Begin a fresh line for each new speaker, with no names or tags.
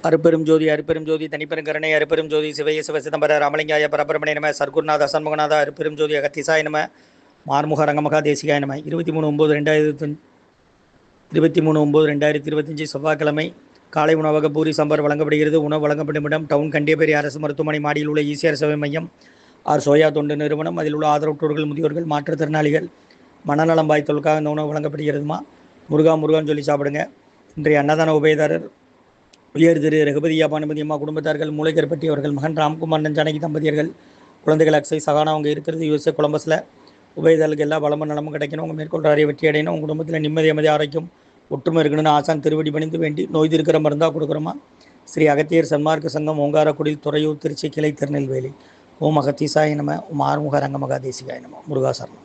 அருப்பெரும் ஜோதி அருப்பெரும் ஜோதி தனிப்பெரும் கருணை அருப்பெரும் ஜோதி சிவய சிவ சிதம்பர ராமலிங்காய பரபரமணே நம சர்க்குருநாத அசன்முகநாத அருப்பெரும் ஜோதி அகத்திசாய நம மார்முக ரங்கமகா தேசிகாய நம 23/9/2025 செவ்வாய்க்கிழமை காலை உணவக பூரி சம்பர் வழங்கப்படுகிறது. உணவு வழங்கப்படும் இடம் டவுன் கண்டியப்பேரி அரசு மருத்துவமனை மாடியில் உள்ள ஈசிஆர் சேவை மையம் ஆர் சோயா தொண்டு நிறுவனம். அதில் உள்ள ஆதரவற்றோர்கள், முதியோர்கள், மாற்றுத்திறனாளிகள், மனநலம் பாய்த்தலுக்காக இந்த உணவு வழங்கப்படுகிறதுமா. முருகான்னு சொல்லி சாப்பிடுங்க. இன்றைய அன்னதான உபயதாரர் உயர் திரு ரகுபதியா பானுமதி அம்மா குடும்பத்தார்கள், மூளைக்கருப்பட்டி அவர்கள் மகன் ராம்குமார் ஜானகி தம்பதியர்கள், குழந்தைகள் அக்ஷய் சகானா அவங்க இருக்கிறது யூஎஸ்ஏ கொலம்பஸில். உபயதாரர்களுக்கு எல்லா வளமும் நலமும் கிடைக்கணும். உங்கள் மேற்கொள்கிற அறிய வெற்றி அடையணும். உங்கள் குடும்பத்தில் நிம்மதி அமைதி ஆரோக்கியம் ஒற்றுமை இருக்கணும்னு ஆசான் திருவடி பணிந்து வேண்டி நோய் இருக்கிற மருந்தாக கொடுக்குறோமா. ஸ்ரீ அகத்தியர் சன்மார்க்க சங்கம், ஓங்காரக்குடி, துறையூர், திருச்சி கிளை, திருநெல்வேலி. ஓம் அகத்தீசாய நம. ஓம் ஆறுமுக ரங்கமகா தேசிகாய நம. முருகாசரணம்.